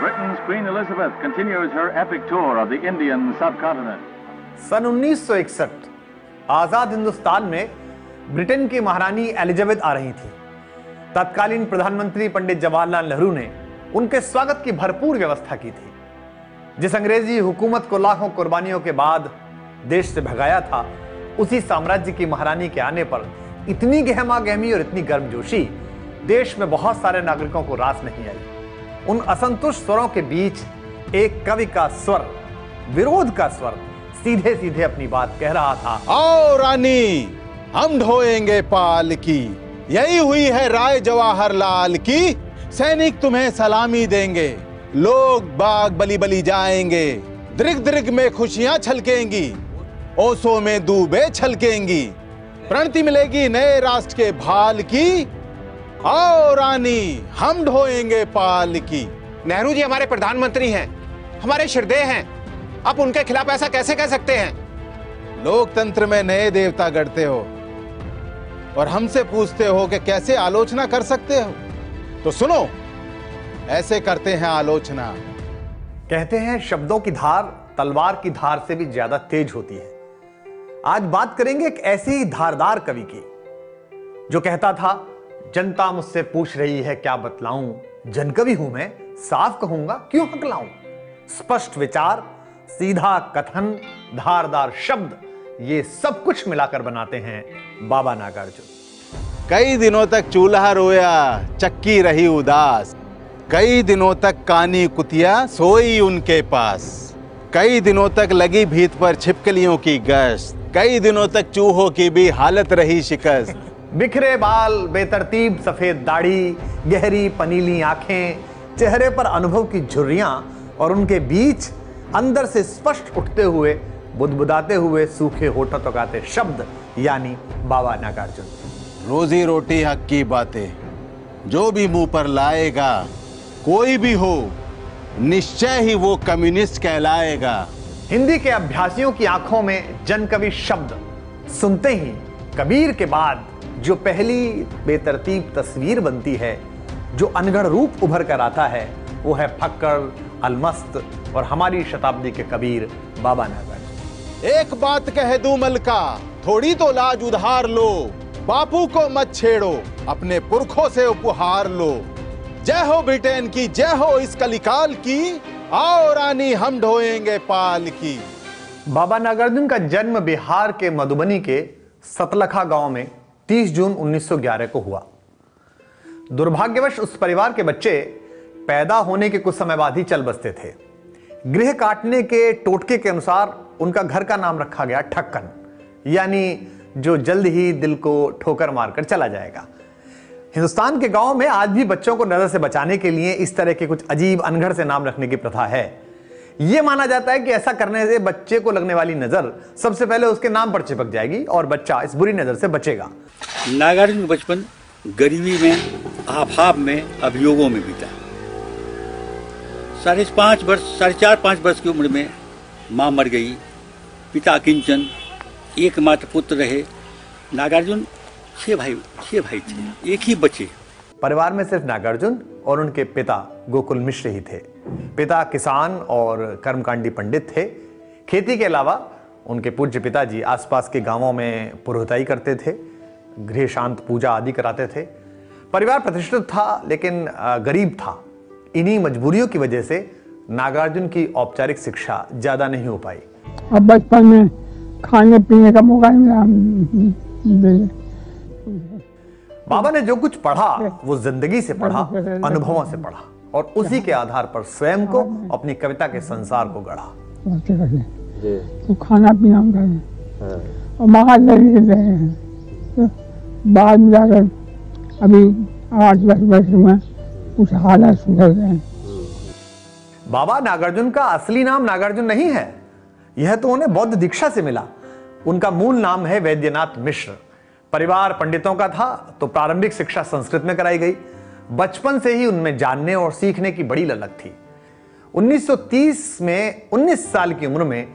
Britain's Queen Elizabeth continues her epic tour of the Indian subcontinent. सन 1961 आजाद हिंदुस्तान में Britain की महारानी Elizabeth आ रही थी। तत्कालीन प्रधानमंत्री पंडित जवाहरलाल नेहरू ने उनके स्वागत की भरपूर व्यवस्था की थी। जिस अंग्रेजी हुकूमत को लाखों कुर्बानियों के बाद देश से भगाया था, उसी साम्राज्य की महारानी के आने पर इतनी गहमा गहमी और इतनी गर्मजोशी देश में बहुत सारे नागरिकों को रास नहीं आई। उन असंतुष्ट स्वरों के बीच एक कवि का स्वर, विरोध का स्वर, सीधे सीधे अपनी बात कह रहा था। आओ रानी, हम ढोएंगे पाल की, यही हुई है राय जवाहरलाल की। सैनिक तुम्हें सलामी देंगे, लोग बाग बली बली जाएंगे, दृग दृग में खुशियां छलकेंगी, ओसों में दूबे छलकेंगी, प्रणति मिलेगी नए राष्ट्र के भाल की। आओ रानी, हम ढोएंगे पाल की। नेहरू जी हमारे प्रधानमंत्री हैं, हमारे हृदय हैं, आप उनके खिलाफ ऐसा कैसे कह सकते हैं? लोकतंत्र में नए देवता गढ़ते हो और हमसे पूछते हो कि कैसे आलोचना कर सकते हो। तो सुनो, ऐसे करते हैं आलोचना। कहते हैं शब्दों की धार तलवार की धार से भी ज्यादा तेज होती है। आज बात करेंगे एक ऐसे ही धारदार कवि की जो कहता था, जनता मुझसे पूछ रही है क्या बतलाऊं, जनकवि हूं मैं, साफ कहूंगा क्यों हकलाऊं। स्पष्ट विचार, सीधा कथन, धारदार शब्द, ये सब कुछ मिलाकर बनाते हैं बाबा नागार्जुन। कई दिनों तक चूल्हा रोया, चक्की रही उदास, कई दिनों तक कानी कुतिया सोई उनके पास, कई दिनों तक लगी भीत पर छिपकलियों की गश्त, कई दिनों तक चूहों की भी हालत रही शिकस्त। बिखरे बाल, बेतरतीब सफेद दाढ़ी, गहरी पनीली आंखें, चेहरे पर अनुभव की झुर्रियां और उनके बीच अंदर से स्पष्ट उठते हुए, बुदबुदाते हुए सूखे होठों तक आते शब्द, यानी बाबा नागार्जुन। रोजी रोटी हक की बातें जो भी मुंह पर लाएगा, कोई भी हो, निश्चय ही वो कम्युनिस्ट कहलाएगा। हिंदी के अभ्यासियों की आंखों में जनकवि शब्द सुनते ही कबीर के बाद जो पहली बेतरतीब तस्वीर बनती है, जो अनगढ़ रूप उभर कर आता है, वो है फक्कड़, अलमस्त और हमारी शताब्दी के कबीर बाबा नागार्जुन। एक बात कह दूं मलका, थोड़ी तो लाज उधार लो, बापू को मत छेड़ो, अपने पुरखों से उपहार लो। जय हो ब्रिटेन की, जय हो इस कलिकाल की, आओ रानी हम ढोएंगे पाल की। बाबा नागार्जुन का जन्म बिहार के मधुबनी के सतलखा गांव में 30 जून 1911 को हुआ। दुर्भाग्यवश उस परिवार के बच्चे पैदा होने के कुछ समय बाद ही चल बसते थे। गृह काटने के टोटके के अनुसार उनका घर का नाम रखा गया ठक्कन, यानी जो जल्द ही दिल को ठोकर मारकर चला जाएगा। हिंदुस्तान के गांव में आज भी बच्चों को नजर से बचाने के लिए इस तरह के कुछ अजीब अनगढ़ से नाम रखने की प्रथा है। यह माना जाता है कि ऐसा करने से बच्चे को लगने वाली नजर सबसे पहले उसके नाम पर चिपक जाएगी और बच्चा इस बुरी नजर से बचेगा। नागार्जुन का बचपन गरीबी में, आभाव में, अभियोगों में बीता। 4.5 वर्ष की उम्र में मां मर गई, पिता किंचन, एकमात्र पुत्र रहे। नागार्जुन 6 भाई थे, एक ही बच्चे। परिवार में सिर्फ नागार्जुन और उनके पिता गोकुल मिश्र ही थे। पिता किसान और कर्मकांडी पंडित थे। खेती के अलावा उनके पूज्य पिताजी आसपास के गांवों में पुरोहिताई करते थे, गृह शांत पूजा आदि कराते थे। परिवार प्रतिष्ठित था लेकिन गरीब था। इन्हीं मजबूरियों की वजह से नागार्जुन की औपचारिक शिक्षा ज्यादा नहीं हो पाई। अब बचपन में खाने पीने का मौका मिला। बाबा ने जो कुछ पढ़ा वो जिंदगी से पढ़ा, अनुभवों से पढ़ा और उसी के आधार पर स्वयं को, अपनी कविता के संसार को गढ़ा। तो खाना पीना और बाहर लगे रहे हैं, तो बाद में जाकर अभी 8-10 वर्ष में कुछ हालात सुधर गए। बाबा नागार्जुन का असली नाम नागार्जुन नहीं है, यह तो उन्हें बौद्ध दीक्षा से मिला। उनका मूल नाम है वैद्यनाथ मिश्र। परिवार पंडितों का था तो प्रारंभिक शिक्षा संस्कृत में कराई गई। बचपन से ही उनमें जानने और सीखने की बड़ी ललक थी। 1930 में 19 साल की उम्र में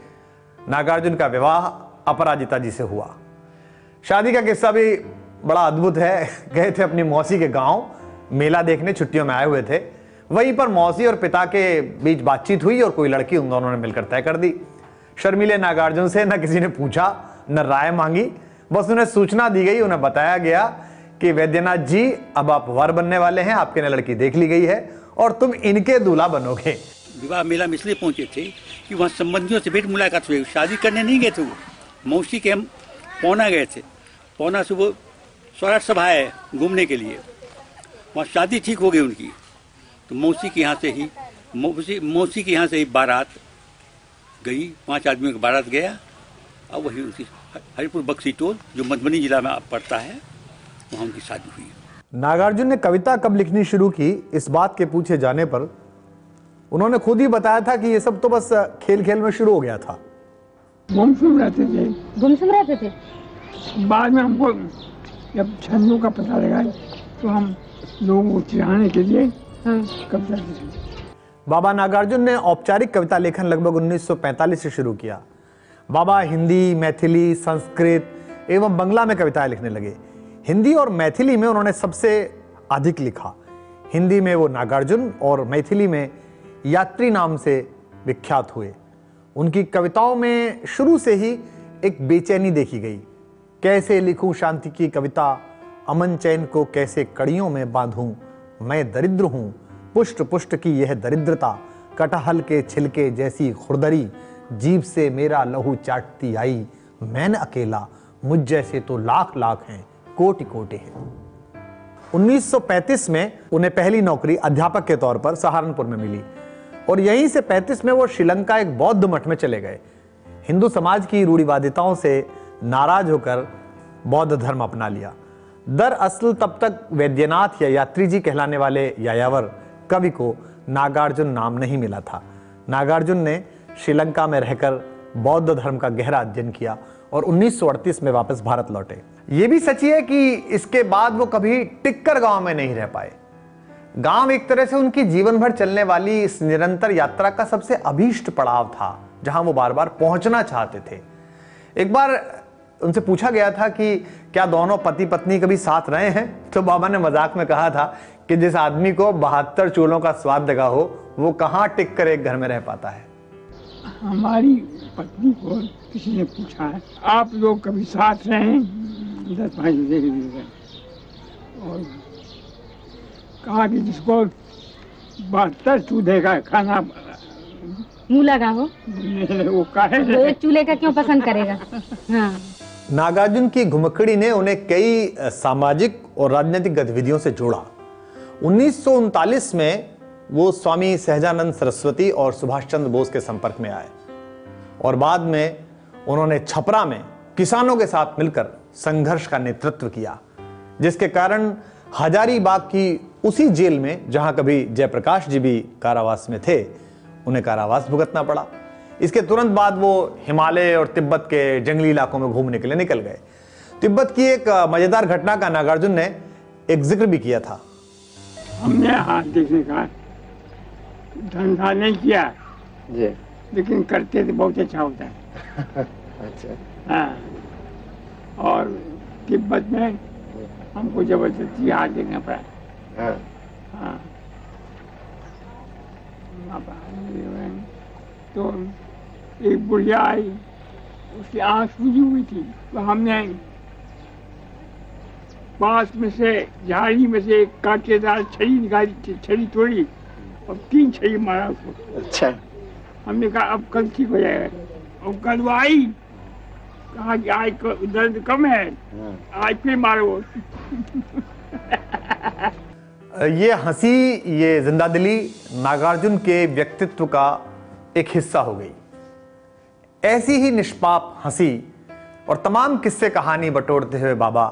नागार्जुन का विवाह अपराजिता जी से हुआ। शादी का किस्सा भी बड़ा अद्भुत है। गए थे अपनी मौसी के गांव, मेला देखने छुट्टियों में आए हुए थे। वहीं पर मौसी और पिता के बीच बातचीत हुई और कोई लड़की उन दोनों ने मिलकर तय कर दी। शर्मीले नागार्जुन से न किसी ने पूछा न राय मांगी, बस उन्हें सूचना दी गई, उन्हें बताया गया कि वैद्यनाथ जी अब आप वर बनने वाले हैं, आपके लिए लड़की देख ली गई है और तुम इनके दूल्हा बनोगे। विवाह मेला में इसलिए पहुंचे थे कि वहाँ संबंधियों से भेंट मुलाकात हुई। शादी करने नहीं गए थे, वो मौसी के हम पौना गए थे। पौना से वो स्वराज सभा है घूमने के लिए, वहाँ शादी ठीक हो गई उनकी। तो मौसी के यहाँ से ही बारात गई, 5 आदमियों की बारात गया और वही उनकी हरिपुर बक्सी टोल जो मधुबनी जिला में पड़ता है, वहाँ उनकी शादी हुई। नागार्जुन ने कविता कब लिखनी शुरू की, इस बात के पूछे जाने पर उन्होंने खुद ही बताया था कि ये सब तो बस खेल खेल में शुरू हो गया था। गुमसुम रहते थे। बाद में हमको जब छंदों का पता लगा तो हम लोगों को चिढ़ाने के लिए कविता लिखी। बाबा नागार्जुन ने औपचारिक कविता लेखन लगभग 1945 से शुरू किया। बाबा हिंदी, मैथिली, संस्कृत एवं बंगला में कविताएं लिखने लगे। हिंदी और मैथिली में उन्होंने सबसे अधिक लिखा। हिंदी में वो नागार्जुन और मैथिली में यात्री नाम से विख्यात हुए। उनकी कविताओं में शुरू से ही एक बेचैनी देखी गई। कैसे लिखूं शांति की कविता, अमन चैन को कैसे कड़ियों में बांधूं, मैं दरिद्र हूं पुष्ट पुष्ट की यह दरिद्रता, कटहल के छिलके जैसी खुरदरी, जीभ से मेरा लहू चाटती आई, मैं न अकेला मुझ जैसे तो लाख लाख हैं, कोटि कोटि हैं। 1935 में उन्हें पहली नौकरी अध्यापक के तौर पर सहारनपुर में मिली और यहीं से 35 में वो श्रीलंका एक बौद्ध मठ में चले गए। हिंदू समाज की रूढ़िवादिताओं से नाराज होकर बौद्ध धर्म अपना लिया। दरअसल तब तक वैद्यनाथ या यात्री जी कहलाने वाले यायावर कवि को नागार्जुन नाम नहीं मिला था। नागार्जुन ने श्रीलंका में रहकर बौद्ध धर्म का गहरा अध्ययन किया और 1938 में वापस भारत लौटे। ये भी सच है कि इसके बाद वो कभी टिक्कर गांव में नहीं रह पाए। गांव एक तरह से उनकी जीवन भर चलने वाली इस निरंतर यात्रा का सबसे अभीष्ट पड़ाव था, जहां वो बार बार पहुंचना चाहते थे। एक बार उनसे पूछा गया था कि क्या दोनों पति पत्नी कभी साथ रहे हैं, तो बाबा ने मजाक में कहा था कि जिस आदमी को 72 चूल्हों का स्वाद लगा हो वो कहां टिक कर एक घर में रह पाता है। हमारी पत्नी को किसी ने पूछा है, आप लोग कभी साथ रहे? 10-5 देख और कहा कि जिसको 72 चूल्हे का खाना मुँह लगा हो वो काहे वो एक चूल्हे का क्यों पसंद करेगा। हाँ। नागार्जुन की घुमक्कड़ी ने उन्हें कई सामाजिक और राजनीतिक गतिविधियों से जोड़ा। 1939 में वो स्वामी सहजानंद सरस्वती और सुभाष चंद्र बोस के संपर्क में आए और बाद में उन्होंने छपरा में किसानों के साथ मिलकर संघर्ष का नेतृत्व किया, जिसके कारण हजारीबाग की उसी जेल में जहां कभी जयप्रकाश जी भी कारावास में थे, उन्हें कारावास भुगतना पड़ा। इसके तुरंत बाद वो हिमालय और तिब्बत के जंगली इलाकों में घूमने के लिए निकल गए। तिब्बत की एक मजेदार घटना का नागार्जुन ने एक जिक्र भी किया था। हमने हाथ देखने का धंधा नहीं किया जी, लेकिन करते तो बहुत अच्छा होता है। अच्छा। हाँ, और तिब्बत में हमको जबरदस्ती हाथ देखना पड़ा। हाँ। हाँ। तो एक बुढ़िया आई, उसकी आँख सूजी हुई थी, तो हमने पास में से झाड़ी में से एक कांटेदार छड़ी निकाली, छड़ी तोड़ी और 3 छड़ी मारा उसको। अच्छा। हमने कहा अब कल ठीक हो जाएगा। और कल वो आई, कहा कि आज दर्द कम है, आज फिर मारो। ये हंसी, ये जिंदादिली नागार्जुन के व्यक्तित्व का एक हिस्सा हो गई। ऐसी ही निष्पाप हंसी और तमाम किस्से कहानी बटोरते हुए बाबा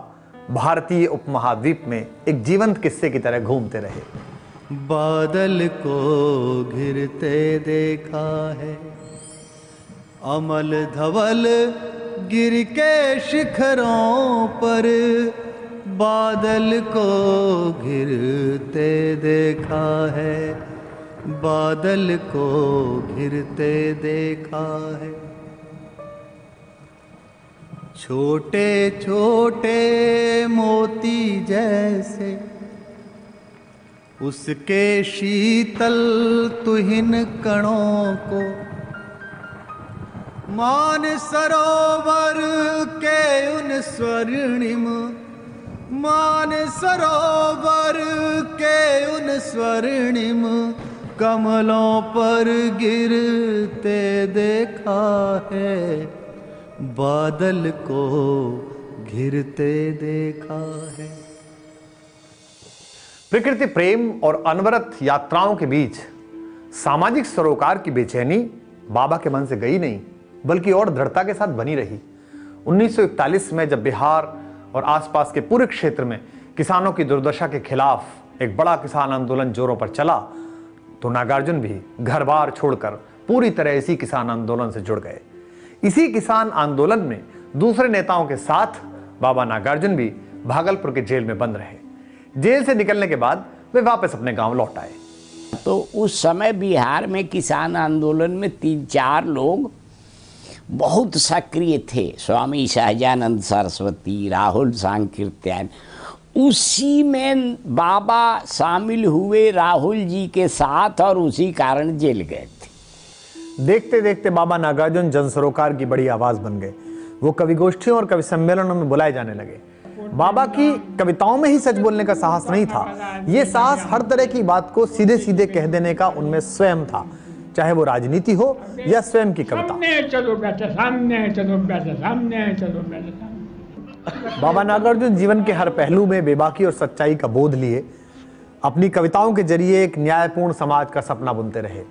भारतीय उपमहाद्वीप में एक जीवंत किस्से की तरह घूमते रहे। बादल को घिरते देखा है, अमल धवल गिर के शिखरों पर, बादल को घिरते देखा है, बादल को घिरते देखा है। छोटे छोटे मोती जैसे उसके शीतल तुहिन कणों को मान सरोवर के उन स्वर्णिम, मान सरोवर के उन स्वर्णिम कमलों पर गिरते देखा है, बादल को घिरते देखा है। प्रकृति प्रेम और अनवरत यात्राओं के बीच सामाजिक सरोकार की बेचैनी बाबा के मन से गई नहीं, बल्कि और दृढ़ता के साथ बनी रही। 1941 में जब बिहार और आसपास के पूरे क्षेत्र में किसानों की दुर्दशा के खिलाफ एक बड़ा किसान आंदोलन जोरों पर चला, तो नागार्जुन भी घर बार छोड़कर पूरी तरह इसी किसान आंदोलन से जुड़ गए। इसी किसान आंदोलन में दूसरे नेताओं के साथ बाबा नागार्जुन भी भागलपुर के जेल में बंद रहे। जेल से निकलने के बाद वे वापस अपने गांव लौट आए। तो उस समय बिहार में किसान आंदोलन में 3-4 लोग बहुत सक्रिय थे, स्वामी सहजानंद सरस्वती, राहुल सांकीर्त्यायन। उसी में बाबा शामिल हुए राहुल जी के साथ और उसी कारण जेल गए थे। देखते देखते बाबा नागार्जुन जन सरोकार की बड़ी आवाज बन गए। वो कवि गोष्ठियों और कवि सम्मेलनों में बुलाए जाने लगे। बाबा की कविताओं में ही सच बोलने का साहस नहीं था, ये साहस हर तरह की बात को सीधे सीधे कह देने का उनमें स्वयं था, चाहे वो राजनीति हो या स्वयं की कविता। सामने चलो बेटे, सामने चलो बेटे, सामने चलो बेटे। बाबा नागार्जुन जीवन के हर पहलू में बेबाकी और सच्चाई का बोध लिए अपनी कविताओं के जरिए एक न्यायपूर्ण समाज का सपना बुनते रहे।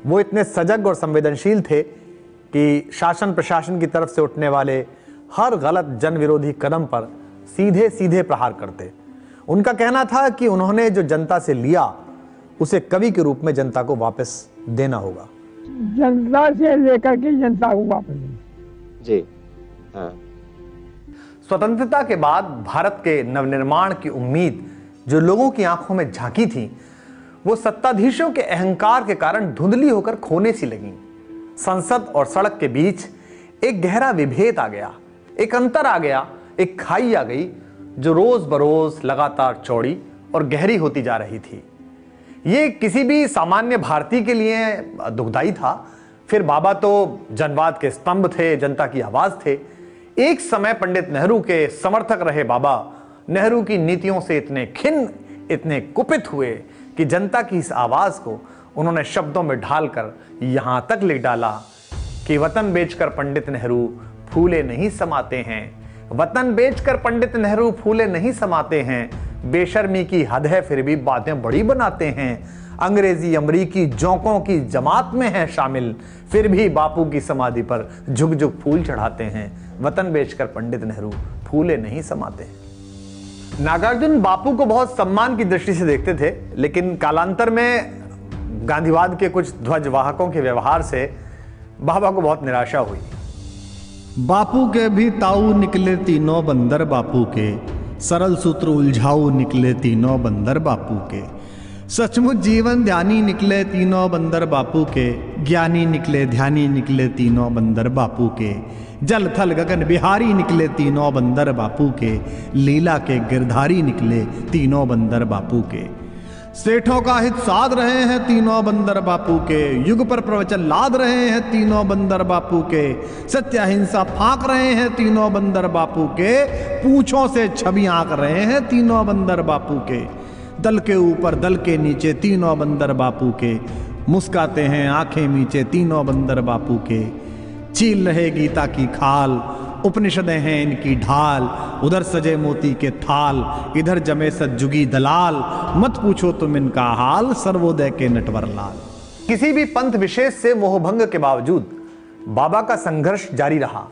वो इतने सजग और संवेदनशील थे कि शासन प्रशासन की तरफ से उठने वाले हर गलत जन विरोधी कदम पर सीधे सीधे प्रहार करते। उनका कहना था कि उन्होंने जो जनता से लिया उसे कवि के रूप में जनता को वापस देना होगा। जनता से लेकर के जनता को वापस जी हाँ। स्वतंत्रता के बाद भारत के नवनिर्माण की उम्मीद जो लोगों की आंखों में झांकी थी, वो सत्ताधीशों के अहंकार के कारण धुंधली होकर खोने सी लगी। संसद और सड़क के बीच एक गहरा विभेद आ गया, एक अंतर आ गया, एक खाई आ गई जो रोज बरोज लगातार चौड़ी और गहरी होती जा रही थी। ये किसी भी सामान्य भारतीय के लिए दुखदाई था। फिर बाबा तो जनवाद के स्तंभ थे, जनता की आवाज थे। एक समय पंडित नेहरू के समर्थक रहे बाबा नेहरू की नीतियों से इतने खिन्न, इतने कुपित हुए कि जनता की इस आवाज को उन्होंने शब्दों में ढालकर यहां तक लिख डाला कि वतन बेचकर पंडित नेहरू फूले नहीं समाते हैं, वतन बेचकर पंडित नेहरू फूले नहीं समाते हैं, बेशर्मी की हद है फिर भी बातें बड़ी बनाते हैं, अंग्रेजी अमरीकी जोंकों की जमात में है शामिल, फिर भी बापू की समाधि पर झुक झुक फूल चढ़ाते हैं, वतन बेचकर पंडित नेहरू फूले नहीं समाते हैं। नागार्जुन बापू को बहुत सम्मान की दृष्टि से देखते थे, लेकिन कालांतर में गांधीवाद के कुछ ध्वजवाहकों के व्यवहार से बाबा को बहुत निराशा हुई। बापू के भी ताऊ निकले तीनों बंदर बापू के, सरल सूत्र उलझाऊ निकले तीनों बंदर बापू के, सचमुच जीवन ध्यानी निकले तीनों बंदर बापू के, ज्ञानी निकले ध्यानी निकले तीनों बंदर बापू के, जल थल गगन बिहारी निकले तीनों बंदर बापू के, लीला के गिरधारी निकले तीनों बंदर बापू के, सेठों का हित साध रहे हैं तीनों बंदर बापू के, युग पर प्रवचन लाद रहे हैं तीनों बंदर बापू के, सत्य अहिंसा फांक रहे हैं तीनों बंदर बापू के, पूंछों से छवि आंक रहे हैं तीनों बंदर बापू के, दल के ऊपर दल के नीचे तीनों बंदर बापू के, मुस्काते हैं आंखें मीचे तीनों बंदर बापू के, चील रहे गीता की खाल, उपनिषदें हैं इनकी ढाल, उधर सजे मोती के थाल, इधर जमे सज्जुगी दलाल, मत पूछो तुम इनका हाल, सर्वोदय के नटवर लाल। किसी भी पंथ विशेष से मोहभंग के बावजूद बाबा का संघर्ष जारी रहा।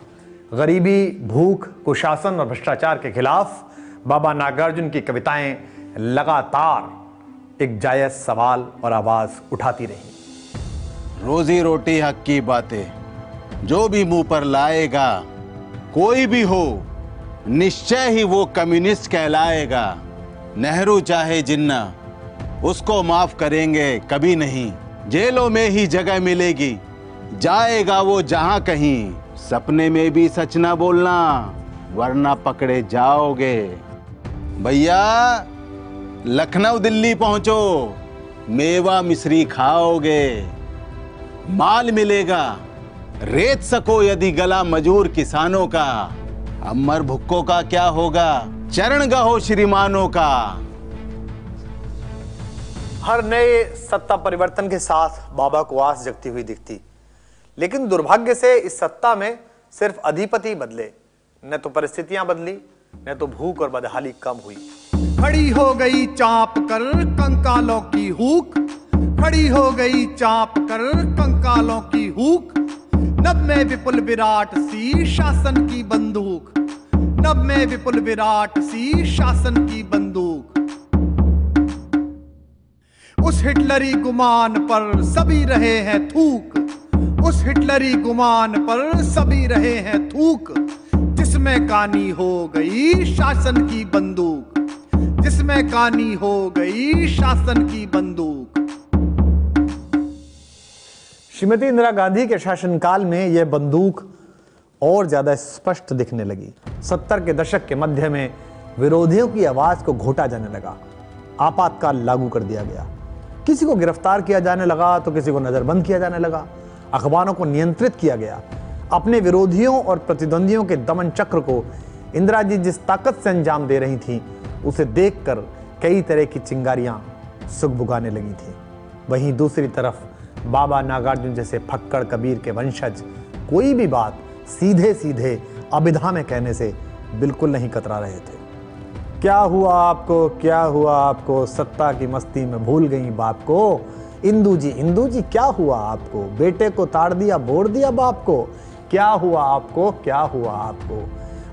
गरीबी, भूख, कुशासन और भ्रष्टाचार के खिलाफ बाबा नागार्जुन की कविताएं लगातार एक जायज सवाल और आवाज उठाती रही। रोजी रोटी हक की बातें जो भी मुंह पर लाएगा, कोई भी हो, निश्चय ही वो कम्युनिस्ट कहलाएगा। नेहरू चाहे जिन्ना, उसको माफ करेंगे कभी नहीं, जेलों में ही जगह मिलेगी, जाएगा वो जहां कहीं, सपने में भी सच ना बोलना वरना पकड़े जाओगे। भैया लखनऊ दिल्ली पहुंचो, मेवा मिश्री खाओगे, माल मिलेगा, रेत सको यदि गला मजूर किसानों का, अमर भुक्कों का क्या होगा, चरण गहो श्रीमानों का। हर नए सत्ता परिवर्तन के साथ बाबा को आस जगती हुई दिखती, लेकिन दुर्भाग्य से इस सत्ता में सिर्फ अधिपति बदले, न तो परिस्थितियां बदली, न तो भूख और बदहाली कम हुई। खड़ी हो गई चाप कर कंकालों की हुक, खड़ी हो गई चाप कर कंकालों की हुक, नभ में विपुल विराट सी शासन की बंदूक, नभ में विपुल विराट सी शासन की बंदूक। उस हिटलरी गुमान पर सभी रहे हैं थूक, उस हिटलरी गुमान पर सभी रहे हैं थूक, जिसमें कानी हो गई शासन की बंदूक, जिसमें कानी हो गई शासन की बंदूक। श्रीमती इंदिरा गांधी के शासनकाल में यह बंदूक और ज्यादा स्पष्ट दिखने लगी। 70 के दशक के मध्य में विरोधियों की आवाज को घोटा जाने लगा, आपातकाल लागू कर दिया गया, किसी को गिरफ्तार किया जाने लगा तो किसी को नजरबंद किया जाने लगा, अखबारों को नियंत्रित किया गया। अपने विरोधियों और प्रतिद्वंदियों के दमन चक्र को इंदिरा जी जिस ताकत से अंजाम दे रही थीं, उसे देखकर कई तरह की चिंगारियां सुगबुगाने लगी थीं। वहीं दूसरी तरफ बाबा नागार्जुन जैसे फक्कड़ कबीर के वंशज कोई भी बात सीधे सीधे अभिधा में कहने से बिल्कुल नहीं कतरा रहे थे। क्या हुआ आपको, क्या हुआ आपको, सत्ता की मस्ती में भूल गई बाप को, इंदू जी क्या हुआ आपको, बेटे को ताड़ दिया बोर दिया बाप को, क्या हुआ आपको, क्या हुआ आपको,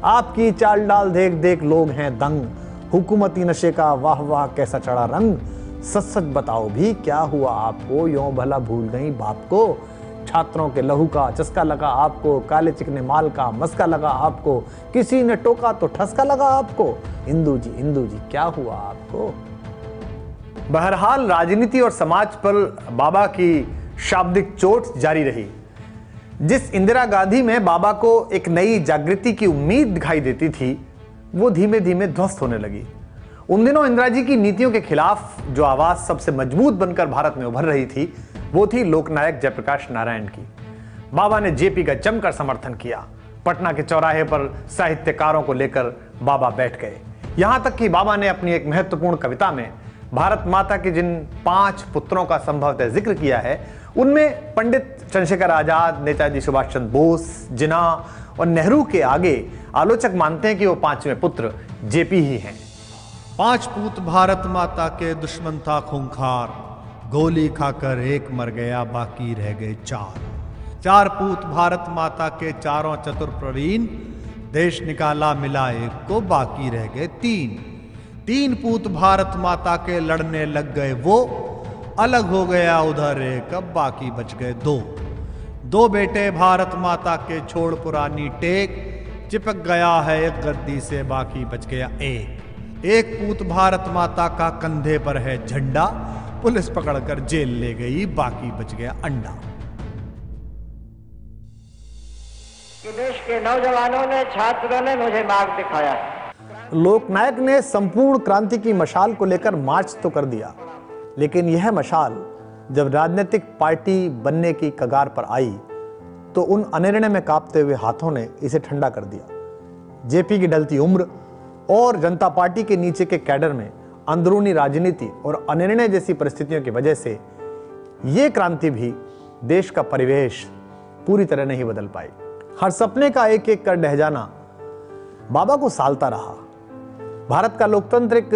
आपकी चाल डाल देख देख लोग हैं दंग, हुकूमती नशे का वाह वाह कैसा चढ़ा रंग, सच सच बताओ भी क्या हुआ आपको, यों भला भूल गई बाप को, छात्रों के लहू का चस्का लगा आपको, काले चिकने माल का मस्का लगा आपको, किसी ने टोका तो ठसका लगा आपको, इंदू जी क्या हुआ आपको। बहरहाल राजनीति और समाज पर बाबा की शाब्दिक चोट जारी रही। जिस इंदिरा गांधी में बाबा को एक नई जागृति की उम्मीद दिखाई देती थी, वो धीमे धीमे ध्वस्त होने लगी। उन दिनों इंदिरा जी की नीतियों के खिलाफ जो आवाज सबसे मजबूत बनकर भारत में उभर रही थी, वो थी लोकनायक जयप्रकाश नारायण की। बाबा ने जेपी का जमकर समर्थन किया। पटना के चौराहे पर साहित्यकारों को लेकर बाबा बैठ गए। यहां तक कि बाबा ने अपनी एक महत्वपूर्ण कविता में भारत माता के जिन 5 पुत्रों का संभवतः जिक्र किया है, उनमें पंडित चंद्रशेखर आजाद, नेताजी सुभाष चंद्र बोस, जिन्ना और नेहरू के आगे आलोचक मानते हैं कि वो 5वें पुत्र जेपी ही हैं। 5 पूत भारत माता के दुश्मन था खूंखार, गोली खाकर एक मर गया बाकी रह गए 4। 4 पूत भारत माता के चारों चतुर प्रवीण, देश निकाला मिला एक को बाकी रह गए 3। 3 पूत भारत माता के लड़ने लग गए वो, अलग हो गया उधर एक अब बाकी बच गए 2। 2 बेटे भारत माता के छोड़ पुरानी टेक, चिपक गया है एक गद्दी से बाकी बच गया 1। 1 पूत भारत माता का कंधे पर है झंडा, पुलिस पकड़कर जेल ले गई बाकी बच गया अंडा। कि देश के नौजवानों ने, छात्रों ने मुझे मार्ग दिखाया। लोकनायक ने संपूर्ण क्रांति की मशाल को लेकर मार्च तो कर दिया, लेकिन यह मशाल जब राजनीतिक पार्टी बनने की कगार पर आई तो उन अनिर्णय में कांपते हुए हाथों ने इसे ठंडा कर दिया। जेपी की ढलती उम्र और जनता पार्टी के नीचे के कैडर में अंदरूनी राजनीति और अनिर्णय जैसी परिस्थितियों की वजह से यह क्रांति भी देश का परिवेश पूरी तरह नहीं बदल पाई। हर सपने का एक एक कर ढह जाना बाबा को सालता रहा। भारत का लोकतंत्र एक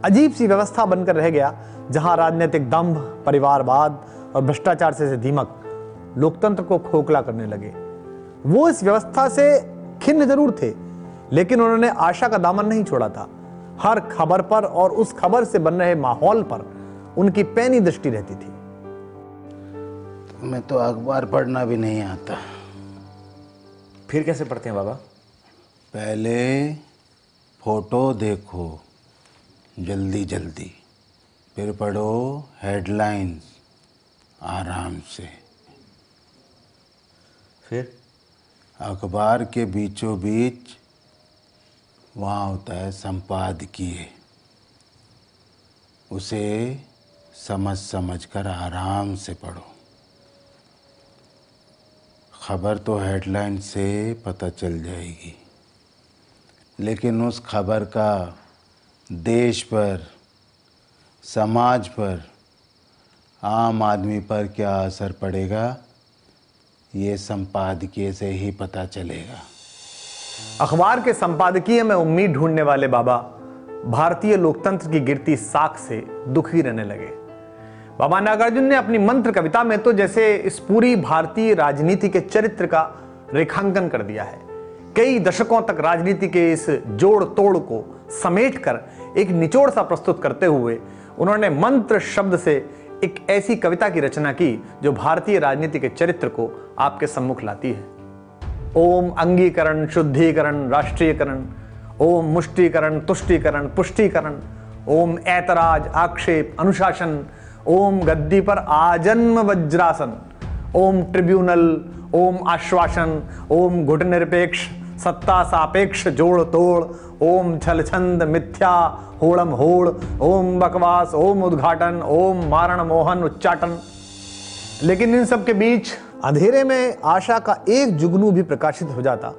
अजीब सी व्यवस्था बनकर रह गया, जहां राजनीतिक दंभ, परिवारवाद और भ्रष्टाचार से दीमक लोकतंत्र को खोखला करने लगे। वो इस व्यवस्था से खिन्न जरूर थे, लेकिन उन्होंने आशा का दामन नहीं छोड़ा था। हर खबर पर और उस खबर से बन रहे माहौल पर उनकी पैनी दृष्टि रहती थी। मैं तो अखबार पढ़ना भी नहीं आता। फिर कैसे पढ़ते हैं बाबा? पहले फोटो देखो जल्दी जल्दी, फिर पढ़ो हेडलाइंस आराम से। फिर अखबार के बीचों बीच वहाँ होता है संपादकीय, उसे समझ समझ कर आराम से पढ़ो। खबर तो हेडलाइन से पता चल जाएगी, लेकिन उस खबर का देश पर, समाज पर, आम आदमी पर क्या असर पड़ेगा, ये संपादकीय से ही पता चलेगा। अखबार के संपादकीय में उम्मीद ढूंढने वाले बाबा भारतीय लोकतंत्र की गिरती साख से दुखी रहने लगे। बाबा नागार्जुन ने अपनी मंत्र कविता में तो जैसे इस पूरी भारतीय राजनीति के चरित्र का रेखांकन कर दिया है। कई दशकों तक राजनीति के इस जोड़ तोड़ को समेटकर एक निचोड़ सा प्रस्तुत करते हुए उन्होंने मंत्र शब्द से एक ऐसी कविता की रचना की जो भारतीय राजनीति के चरित्र को आपके सम्मुख लाती है। ओम अंगीकरण, शुद्धिकरण, राष्ट्रीयकरण, ओम मुष्टिकरण, तुष्टिकरण, पुष्टिकरण, ओम ऐतराज, आक्षेप, अनुशासन, ओम गद्दी पर आजन्म वज्रासन, ओम ट्रिब्यूनल, ओम आश्वासन, ओम गुटनिरपेक्ष, सत्ता सापेक्ष जोड़ तोड़, ओम छलछंद, मिथ्या, होड़म होड़, ओम बकवास, ओम उद्घाटन, ओम मारण मोहन उच्चाटन। लेकिन इन सब के बीच अंधेरे में आशा का एक जुगनू भी प्रकाशित हो जाता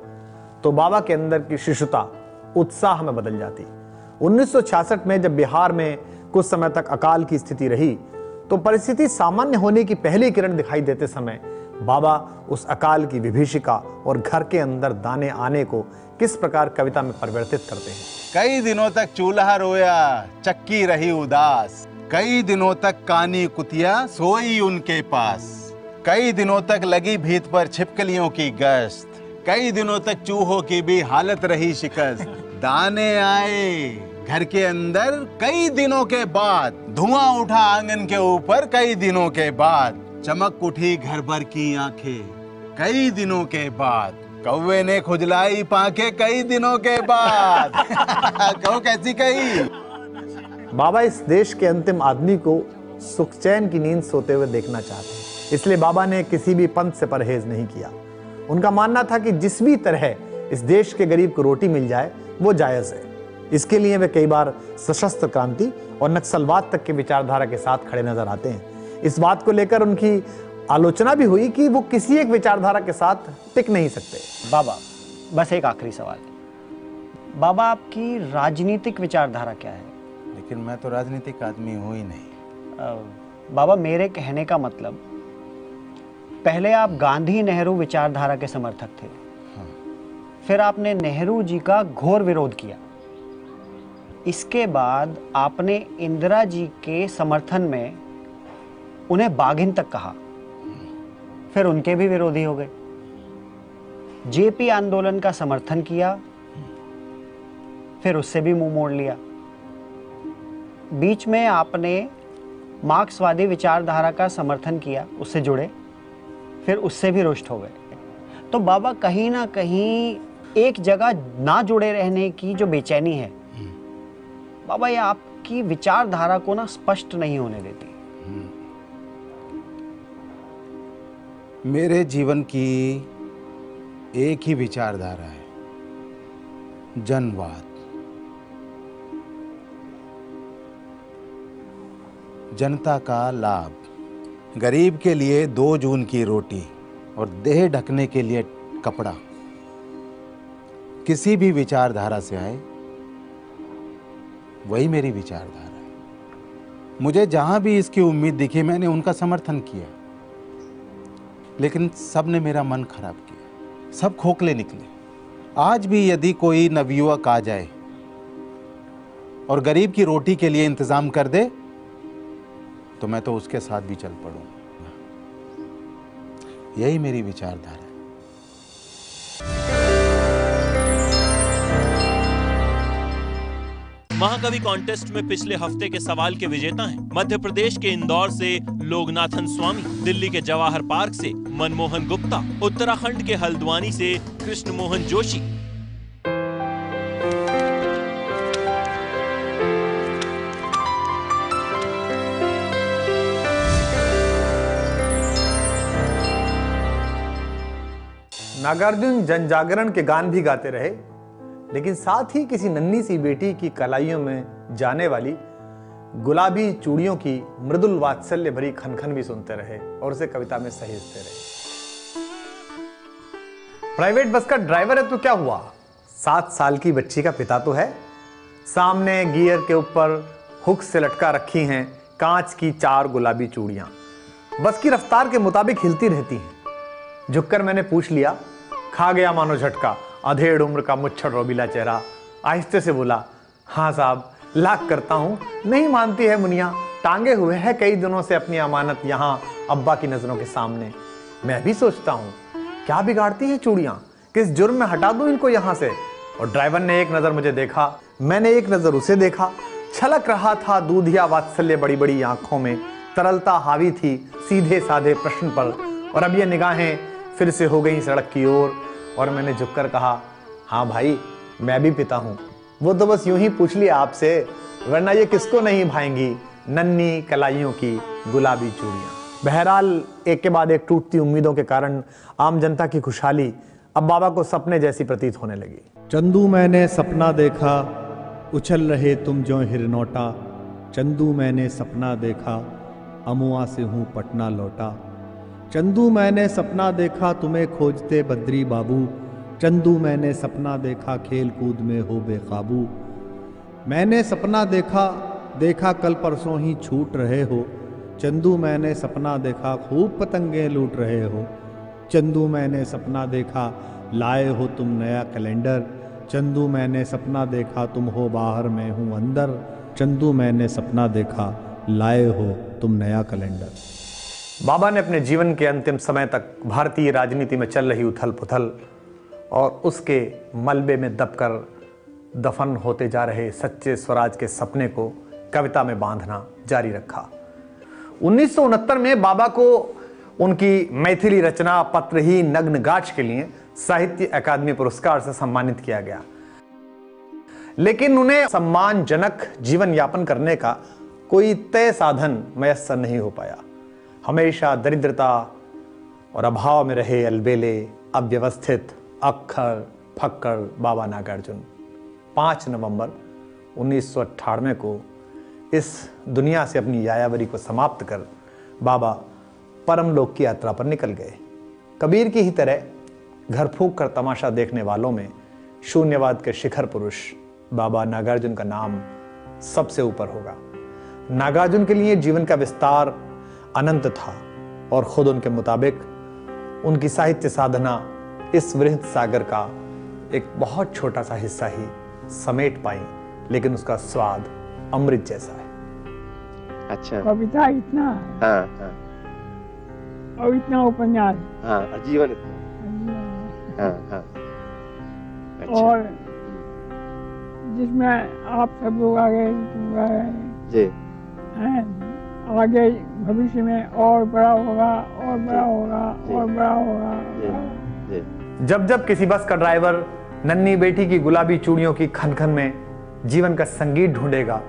तो बाबा के अंदर की शिशुता उत्साह में बदल जाती। 1966 में जब बिहार में कुछ समय तक अकाल की स्थिति रही तो परिस्थिति सामान्य होने की पहली किरण दिखाई देते समय बाबा उस अकाल की विभीषिका और घर के अंदर दाने आने को किस प्रकार कविता में परिवर्तित करते हैं। कई दिनों तक चूल्हा रोया, चक्की रही उदास, कई दिनों तक कानी कुतिया सोई उनके पास, कई दिनों तक लगी भीत पर छिपकलियों की गश्त, कई दिनों तक चूहों की भी हालत रही शिकस्त। दाने आए घर के अंदर कई दिनों के बाद, धुआं उठा आंगन के ऊपर कई दिनों के बाद, चमक उठी घर भर की आंखें कई दिनों के बाद, कौवे ने खुजलाई पांखें कई दिनों के बाद। कहो कैसी कही। बाबा इस देश के अंतिम आदमी को सुख चैन की नींद सोते हुए देखना चाहते हैं, इसलिए बाबा ने किसी भी पंथ से परहेज नहीं किया। उनका मानना था कि जिस भी तरह इस देश के गरीब को रोटी मिल जाए वो जायज है। इसके लिए वे कई बार सशस्त्र क्रांति और नक्सलवाद तक के विचारधारा के साथ खड़े नजर आते हैं। इस बात को लेकर उनकी आलोचना भी हुई कि वो किसी एक विचारधारा के साथ टिक नहीं सकते। बाबा, बस एक आखिरी सवाल, बाबा आपकी राजनीतिक विचारधारा क्या है? लेकिन मैं तो राजनीतिक आदमी हूं ही नहीं। बाबा, मेरे कहने का मतलब, पहले आप गांधी नेहरू विचारधारा के समर्थक थे, फिर आपने नेहरू जी का घोर विरोध किया, इसके बाद आपने इंदिरा जी के समर्थन में उन्हें बाघिन तक कहा, फिर उनके भी विरोधी हो गए। जेपी आंदोलन का समर्थन किया, फिर उससे भी मुंह मोड़ लिया। बीच में आपने मार्क्सवादी विचारधारा का समर्थन किया, उससे जुड़े, फिर उससे भी रुष्ट हो गए। तो बाबा, कहीं ना कहीं एक जगह ना जुड़े रहने की जो बेचैनी है बाबा, ये आपकी विचारधारा को ना स्पष्ट नहीं होने देती। मेरे जीवन की एक ही विचारधारा है, जनवाद। जनता का लाभ, गरीब के लिए 2 जून की रोटी और देह ढकने के लिए कपड़ा। किसी भी विचारधारा से आए, वही मेरी विचारधारा है। मुझे जहां भी इसकी उम्मीद दिखी मैंने उनका समर्थन किया, लेकिन सब ने मेरा मन खराब किया, सब खोखले निकले। आज भी यदि कोई नवयुवक आ जाए और गरीब की रोटी के लिए इंतजाम कर दे तो मैं तो उसके साथ भी चल पड़ूंगा। यही मेरी विचारधारा है। महाकवि कॉन्टेस्ट में पिछले हफ्ते के सवाल के विजेता हैं मध्य प्रदेश के इंदौर से लोकनाथन स्वामी, दिल्ली के जवाहर पार्क से मनमोहन गुप्ता, उत्तराखंड के हल्द्वानी से कृष्ण मोहन जोशी। नागार्जुन जन जागरण के गान भी गाते रहे, लेकिन साथ ही किसी नन्ही सी बेटी की कलाइयों में जाने वाली गुलाबी चूड़ियों की मृदुल वात्सल्य भरी खनखन भी सुनते रहे और उसे कविता में सहेजते रहे। प्राइवेट बस का ड्राइवर है तो क्या हुआ, 7 साल की बच्ची का पिता तो है। सामने गियर के ऊपर हुक से लटका रखी हैं कांच की 4 गुलाबी चूड़ियां, बस की रफ्तार के मुताबिक हिलती रहती हैं। झुककर मैंने पूछ लिया, खा गया मानो झटका, अधेड़ उम्र का मुच्छड़ रोबीला चेहरा। आहिस्ते से बोला, हाँ साहब लाख करता हूं, नहीं मानती है मुनिया, टांगे हुए है कई दिनों से अपनी अमानत यहां अब्बा की नजरों के सामने। मैं भी सोचता हूं क्या बिगाड़ती है चूड़ियां, किस जुर्म में हटा दूं इनको यहां से। और ड्राइवर ने एक नजर मुझे देखा, मैंने एक नजर उसे देखा। छलक रहा था दूधिया वात्सल्य बड़ी बड़ी आंखों में, तरलता हावी थी सीधे साधे प्रश्न पर। और अब ये निगाहें फिर से हो गई सड़क की ओर और मैंने झुककर कहा, हाँ भाई मैं भी पिता हूं। वो तो बस यूं ही पूछ लिया आपसे, वरना ये किसको नहीं भाएंगी नन्ही कलाइयों की गुलाबी चूड़ियां। बहरहाल एक के बाद एक टूटती उम्मीदों के कारण आम जनता की खुशहाली अब बाबा को सपने जैसी प्रतीत होने लगी। चंदू मैंने सपना देखा, उछल रहे तुम जो हिरनौटा। चंदू मैंने सपना देखा, अमुआ से हूँ पटना लौटा। चंदू मैंने सपना देखा, तुम्हें खोजते बद्री बाबू। चंदू मैंने सपना देखा, खेल कूद में हो बेकाबू। मैंने सपना देखा कल परसों ही छूट रहे हो। चंदू मैंने सपना देखा, खूब पतंगे लूट रहे हो। चंदू मैंने सपना देखा, लाए हो तुम नया कैलेंडर। चंदू मैंने सपना देखा, तुम हो बाहर मैं हूँ अंदर। चंदू मैंने सपना देखा, लाए हो तुम नया कैलेंडर। बाबा ने अपने जीवन के अंतिम समय तक भारतीय राजनीति में चल रही उथल पुथल और उसके मलबे में दबकर दफन होते जा रहे सच्चे स्वराज के सपने को कविता में बांधना जारी रखा। 1969 में बाबा को उनकी मैथिली रचना पत्रहीन नग्न गाछ के लिए साहित्य अकादमी पुरस्कार से सम्मानित किया गया, लेकिन उन्हें सम्मानजनक जीवन यापन करने का कोई तय साधन मयस्सर नहीं हो पाया। हमेशा दरिद्रता और अभाव में रहे अलबेले, अव्यवस्थित, अक्खर फक्कर बाबा नागार्जुन 5 नवंबर 1998 को इस दुनिया से अपनी यायावरी को समाप्त कर बाबा परमलोक की यात्रा पर निकल गए। कबीर की ही तरह घर फूंक कर तमाशा देखने वालों में शून्यवाद के शिखर पुरुष बाबा नागार्जुन का नाम सबसे ऊपर होगा। नागार्जुन के लिए जीवन का विस्तार अनंत था और खुद उनके मुताबिक उनकी साहित्य साधना इस वृहद सागर का एक बहुत छोटा सा हिस्सा ही समेट पाई, लेकिन उसका स्वाद अमृत जैसा है। अच्छा, कविता इतना है। हाँ। और इतना उपन्यास, हाँ, जीवन इतना। हाँ। अच्छा। और जिसमें आप सब लोग आगे जी हैं, आगे भविष्य में और बड़ा होगा और बड़ा होगा और बड़ा होगा। जब जब किसी बस का ड्राइवर नन्ही बेटी की गुलाबी चूड़ियों की खनखन में जीवन का संगीत ढूंढेगा,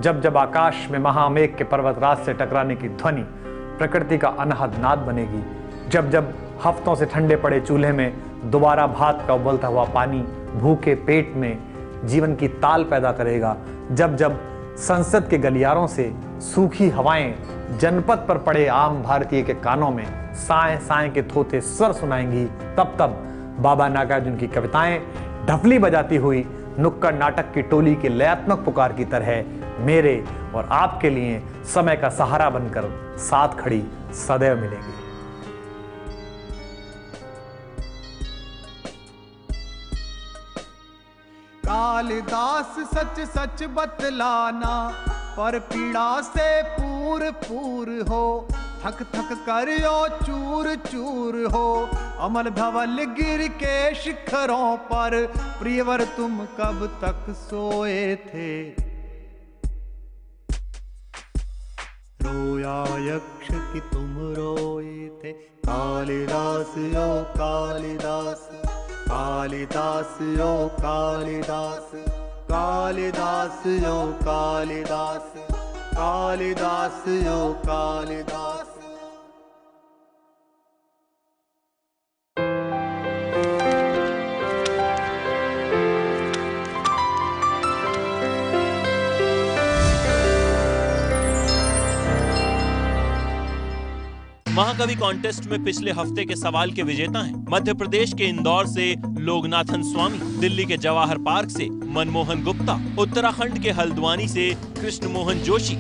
जब जब आकाश में महामेघ के पर्वतराज से टकराने की ध्वनि प्रकृति का अनहद नाद बनेगी, जब जब हफ्तों से ठंडे पड़े चूल्हे में दोबारा भात का उबलता हुआ पानी भूखे पेट में जीवन की ताल पैदा करेगा, जब जब संसद के गलियारों से सूखी हवाएं जनपद पर पड़े आम भारतीय के कानों में साए साए के थोथे स्वर सुनाएंगी, तब तब बाबा नागार्जुन की कविताएं ढफली बजाती हुई नुक्कड़ नाटक की टोली के लयात्मक पुकार की तरह मेरे और आपके लिए समय का सहारा बनकर साथ खड़ी सदैव मिलेंगी। कालिदास सच सच बतलाना, पर पीड़ा से पूर पूर हो। थक थक करियो चूर चूर हो, अमल धवल गिर के शिखरों पर। प्रियवर तुम कब तक सोए थे, रोया यक्ष कि तुम रोए थे। कालिदास ओ कालिदास, कालिदास ओ कालिदास, कालिदास ओ कालिदास, कालिदास ओ कालिदास। महाकवि कॉन्टेस्ट में पिछले हफ्ते के सवाल के विजेता हैं मध्य प्रदेश के इंदौर से लोगनाथन स्वामी, दिल्ली के जवाहर पार्क से मनमोहन गुप्ता, उत्तराखंड के हल्द्वानी से कृष्ण मोहन जोशी,